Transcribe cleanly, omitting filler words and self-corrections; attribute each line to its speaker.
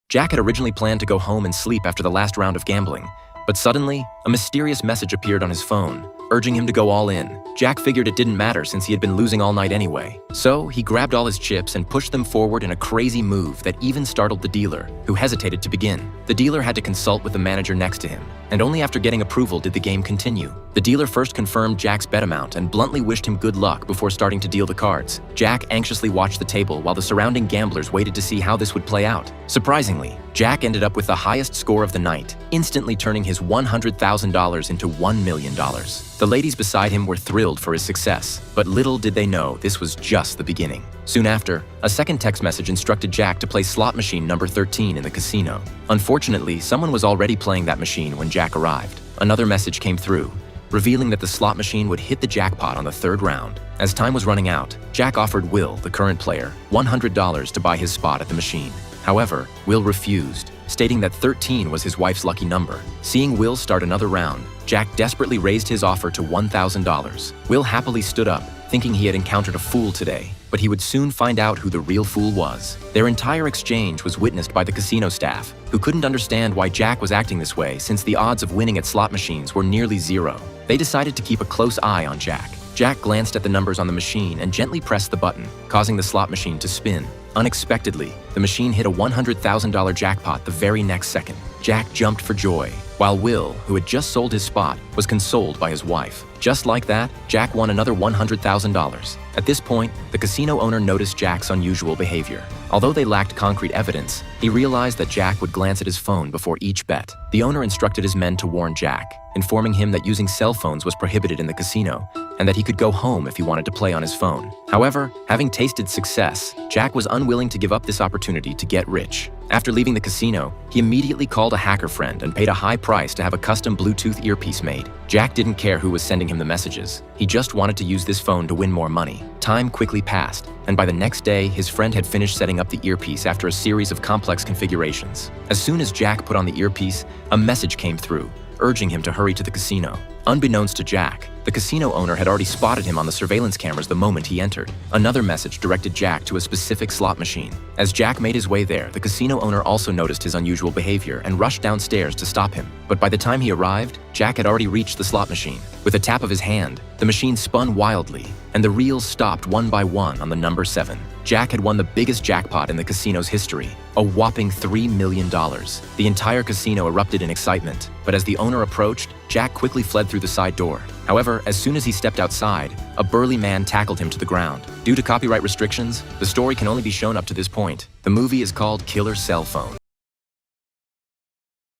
Speaker 1: Jack had originally planned to go home and sleep after the last round of gambling, but suddenly, a mysterious message appeared on his phone, urging him to go all in. Jack figured it didn't matter since he had been losing all night anyway. So he grabbed all his chips and pushed them forward in a crazy move that even startled the dealer, who hesitated to begin. The dealer had to consult with the manager next to him, and only after getting approval did the game continue. The dealer first confirmed Jack's bet amount and bluntly wished him good luck before starting to deal the cards. Jack anxiously watched the table while the surrounding gamblers waited to see how this would play out. Surprisingly, Jack ended up with the highest score of the night, instantly turning his $100,000 into $1 million. The ladies beside him were thrilled for his success, but little did they know this was just the beginning. Soon after, a second text message instructed Jack to play slot machine number 13 in the casino. Unfortunately, someone was already playing that machine when Jack arrived. Another message came through, revealing that the slot machine would hit the jackpot on the third round. As time was running out, Jack offered Will, the current player, $100 to buy his spot at the machine. However, Will refused, stating that 13 was his wife's lucky number. Seeing Will start another round, Jack desperately raised his offer to $1,000. Will happily stood up, thinking he had encountered a fool today, but he would soon find out who the real fool was. Their entire exchange was witnessed by the casino staff, who couldn't understand why Jack was acting this way since the odds of winning at slot machines were nearly zero. They decided to keep a close eye on Jack. Jack glanced at the numbers on the machine and gently pressed the button, causing the slot machine to spin. Unexpectedly, the machine hit a $100,000 jackpot the very next second. Jack jumped for joy, while Will, who had just sold his spot, was consoled by his wife. Just like that, Jack won another $100,000. At this point, the casino owner noticed Jack's unusual behavior. Although they lacked concrete evidence, he realized that Jack would glance at his phone before each bet. The owner instructed his men to warn Jack, informing him that using cell phones was prohibited in the casino, and that he could go home if he wanted to play on his phone. However, having tasted success, Jack was unwilling to give up this opportunity to get rich. After leaving the casino, he immediately called a hacker friend and paid a high price to have a custom Bluetooth earpiece made. Jack didn't care who was sending him the messages. He just wanted to use this phone to win more money. Time quickly passed, and by the next day, his friend had finished setting up the earpiece after a series of complex configurations. As soon as Jack put on the earpiece, a message came through, urging him to hurry to the casino. Unbeknownst to Jack, the casino owner had already spotted him on the surveillance cameras the moment he entered. Another message directed Jack to a specific slot machine. As Jack made his way there, the casino owner also noticed his unusual behavior and rushed downstairs to stop him. But by the time he arrived, Jack had already reached the slot machine. With a tap of his hand, the machine spun wildly, and the reels stopped one by one on the number 7. Jack had won the biggest jackpot in the casino's history, a whopping $3 million. The entire casino erupted in excitement, but as the owner approached, Jack quickly fled through the side door. However, as soon as he stepped outside, a burly man tackled him to the ground. Due to copyright restrictions, the story can only be shown up to this point. The movie is called Killer Cell Phone.